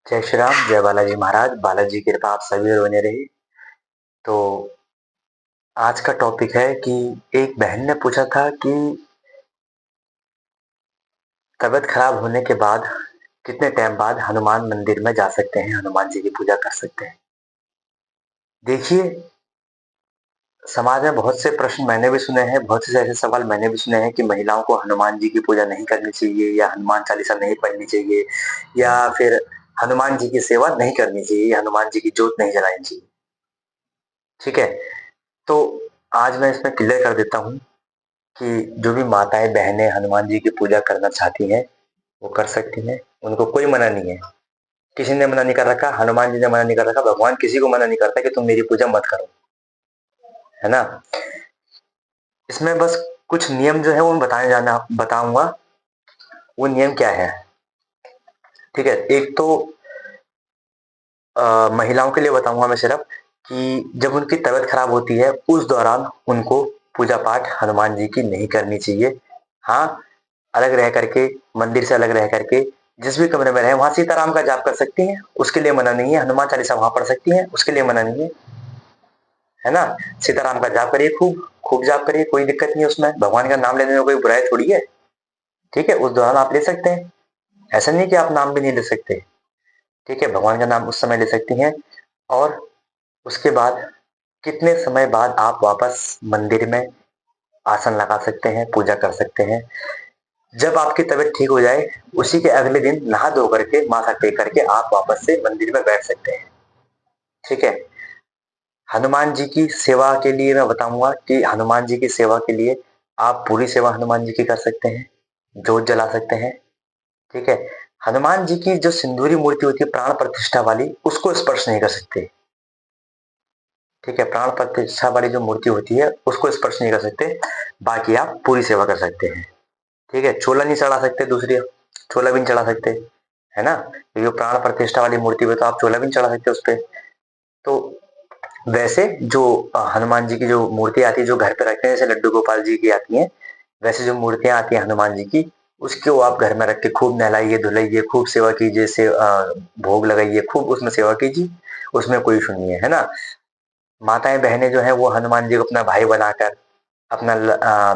जय श्री राम, जय बालाजी महाराज। बालाजी की कृपा आप सभी पर बने रही। तो आज का टॉपिक है कि एक बहन ने पूछा था कि तबीयत खराब होने के बाद कितने टाइम बाद हनुमान मंदिर में जा सकते हैं, हनुमान जी की पूजा कर सकते हैं। देखिए, समाज में बहुत से प्रश्न मैंने भी सुने हैं, बहुत से ऐसे सवाल मैंने भी सुने हैं कि महिलाओं को हनुमान जी की पूजा नहीं करनी चाहिए, या हनुमान चालीसा नहीं पढ़नी चाहिए, या फिर हनुमान जी की सेवा नहीं करनी चाहिए, या हनुमान जी की जोत नहीं जलानी चाहिए। ठीक है, तो आज मैं इसमें क्लियर कर देता हूँ कि जो भी माताएं बहनें हनुमान जी की पूजा करना चाहती हैं वो कर सकती हैं, उनको कोई मना नहीं है। किसी ने मना नहीं कर रखा, हनुमान जी ने मना नहीं कर रखा, भगवान किसी को मना नहीं करता कि तुम मेरी पूजा मत करो, है ना। इसमें बस कुछ नियम जो है वो बताने जाना बताऊंगा। वो नियम क्या है? ठीक है, एक तो महिलाओं के लिए बताऊंगा मैं सिर्फ कि जब उनकी तबीयत खराब होती है उस दौरान उनको पूजा पाठ हनुमान जी की नहीं करनी चाहिए। हाँ, अलग रह करके, मंदिर से अलग रह करके जिस भी कमरे में रहे वहां सीताराम का जाप कर सकती हैं, उसके लिए मना नहीं है। हनुमान चालीसा वहां पढ़ सकती हैं, उसके लिए मना नहीं है ना। सीताराम का जाप करिए, खूब खूब जाप करिए, कोई दिक्कत नहीं है उसमें। भगवान का नाम लेने में कोई बुराई थोड़ी है। ठीक है, उस दौरान आप ले सकते हैं, ऐसा नहीं कि आप नाम भी नहीं ले सकते। ठीक है, भगवान का नाम उस समय ले सकती हैं। और उसके बाद कितने समय बाद आप वापस मंदिर में आसन लगा सकते हैं, पूजा कर सकते हैं? जब आपकी तबीयत ठीक हो जाए उसी के अगले दिन नहा धो करके, माथा टेक करके आप वापस से मंदिर में बैठ सकते हैं। ठीक है, हनुमान जी की सेवा के लिए मैं बताऊंगा कि हनुमान जी की सेवा के लिए आप पूरी सेवा हनुमान जी की कर सकते हैं, जोत जला सकते हैं। ठीक है, हनुमान जी की जो सिंदूरी मूर्ति होती है प्राण प्रतिष्ठा वाली, उसको स्पर्श नहीं कर सकते। ठीक है, प्राण प्रतिष्ठा वाली जो मूर्ति होती है उसको स्पर्श नहीं कर सकते, बाकी आप पूरी सेवा कर सकते हैं। ठीक है, छोला नहीं चढ़ा सकते, दूसरी छोला भी नहीं चढ़ा सकते, है ना। क्योंकि प्राण प्रतिष्ठा वाली मूर्ति पे तो आप छोला भी नहीं चढ़ा सकते उस पे। तो वैसे जो हनुमान जी की जो मूर्ति आती है जो घर पे रखते हैं, जैसे लड्डू गोपाल जी की आती हैं, वैसे जो मूर्तियां आती हैं हनुमान जी की, उसको आप घर में रख के खूब नहलाइए धुलाइए, खूब सेवा कीजिए, से भोग लगाइए, खूब उसमें सेवा कीजिए, उसमें कोई इशू नहीं है ना। माताएं बहनें जो है वो हनुमान जी को अपना भाई बनाकर, अपना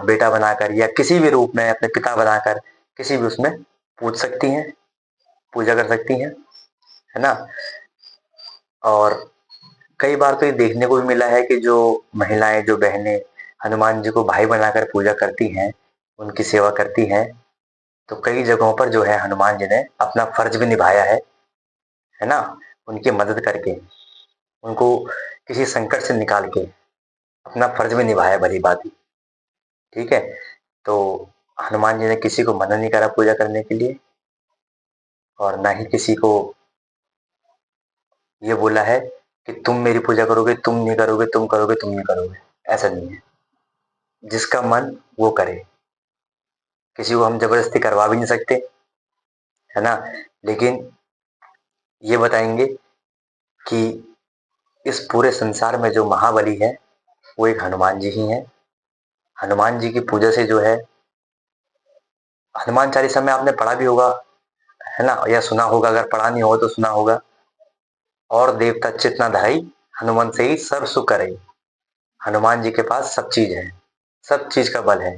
बेटा बनाकर, या किसी भी रूप में अपने पिता बनाकर किसी भी उसमें पूज सकती हैं, पूजा कर सकती हैं, है ना। और कई बार तो ये देखने को भी मिला है कि जो महिलाएं, जो बहनें हनुमान जी को भाई बनाकर पूजा करती हैं, उनकी सेवा करती हैं, तो कई जगहों पर जो है हनुमान जी ने अपना फर्ज भी निभाया है ना। उनकी मदद करके, उनको किसी संकट से निकाल के अपना फर्ज भी निभाया, भली बात। ठीक है, तो हनुमान जी ने किसी को मना नहीं करा पूजा करने के लिए, और ना ही किसी को ये बोला है कि तुम मेरी पूजा करोगे, तुम नहीं करोगे, तुम करोगे, तुम नहीं करोगे। ऐसा नहीं है, जिसका मन वो करे। किसी को हम जबरदस्ती करवा भी नहीं सकते, है ना। लेकिन ये बताएंगे कि इस पूरे संसार में जो महाबली है वो एक हनुमान जी ही है। हनुमान जी की पूजा से जो है, हनुमान चालीसा में आपने पढ़ा भी होगा, है ना, या सुना होगा, अगर पढ़ा नहीं हो तो सुना होगा। और देवता चित न धरई, हनुमान से ही सर्व सुख करई। हनुमान जी के पास सब चीज है, सब चीज का बल है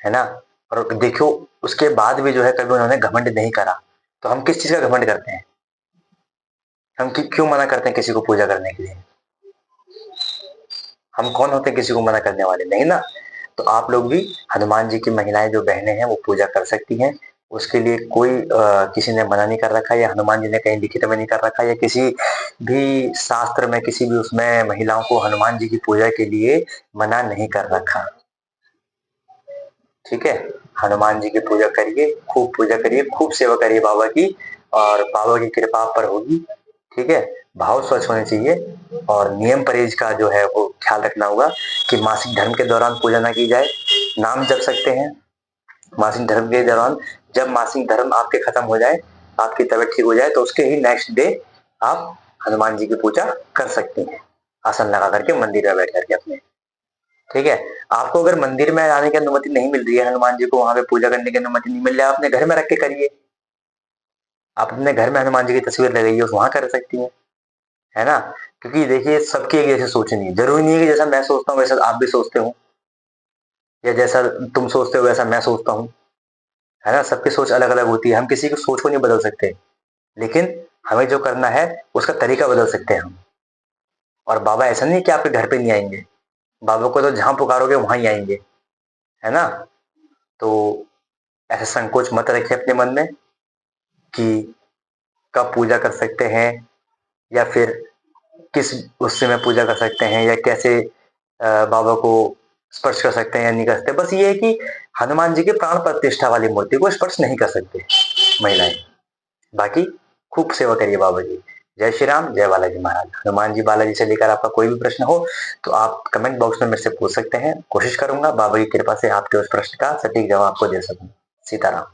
ना। और देखो, उसके बाद भी जो है कभी उन्होंने घमंड नहीं करा। तो हम किस चीज का घमंड करते हैं? हम क्यों मना करते हैं किसी को पूजा करने के लिए? हम कौन होते हैं किसी को मना करने वाले? नहीं ना। तो आप लोग भी, हनुमान जी की महिलाएं जो बहनें हैं वो पूजा कर सकती हैं। उसके लिए कोई किसी ने मना नहीं कर रखा, या हनुमान जी ने कहीं लिखित में नहीं कर रखा, या किसी भी शास्त्र में, किसी भी उसमें महिलाओं को हनुमान जी की पूजा के लिए मना नहीं कर रखा। ठीक है, हनुमान जी की पूजा करिए, खूब पूजा करिए, खूब सेवा करिए बाबा की, और बाबा की कृपा आप पर होगी। ठीक है, भाव स्वच्छ होने चाहिए, और नियम परहेज का जो है वो ख्याल रखना होगा कि मासिक धर्म के दौरान पूजा ना की जाए। नाम जप सकते हैं मासिक धर्म के दौरान। जब मासिक धर्म आपके खत्म हो जाए, आपकी तबीयत ठीक हो जाए, तो उसके ही नेक्स्ट डे आप हनुमान जी की पूजा कर सकते हैं, आसन लगा करके मंदिर में बैठ करके अपने। ठीक है, आपको अगर मंदिर में आने की अनुमति नहीं मिल रही है, हनुमान जी को वहां पे पूजा करने की अनुमति नहीं मिल रही है, आपने घर में रख के करिए। आप अपने घर में हनुमान जी की तस्वीर लगाइए, वहाँ कर सकती हैं, है ना? क्योंकि देखिए सबकी एक जैसी सोच नहीं है, ज़रूरी नहीं है कि जैसा मैं सोचता हूँ वैसा आप भी सोचते हो, या जैसा तुम सोचते हो वैसा मैं सोचता हूँ, है ना? सबकी सोच अलग-अलग होती है, हम किसी की सोच को नहीं बदल सकते, लेकिन हमें जो करना है उसका तरीका बदल सकते हैं हम। और बाबा ऐसा नहीं है कि आपके घर पे नहीं आएँगे, बाबा को तो जहाँ पुकारोगे वहाँ ही आएँगे, है ना? तो ऐसा संकोच मत रखिए अपने मन में कि कब पूजा कर सकते हैं, या फिर किस उससे में पूजा कर सकते हैं, या कैसे बाबा को स्पर्श कर सकते हैं या नहीं कर सकते। बस ये है कि हनुमान जी के प्राण प्रतिष्ठा वाली मूर्ति को स्पर्श नहीं कर सकते महिलाएँ। बाकी खूब सेवा करिए बाबा जी। जय श्री राम, जय बालाजी महाराज। हनुमान जी, बालाजी से लेकर आपका कोई भी प्रश्न हो तो आप कमेंट बॉक्स में मेरे से पूछ सकते हैं। कोशिश करूँगा बाबा की कृपा से आपके उस प्रश्न का सटीक जवाब आपको दे सकूँ। सीताराम।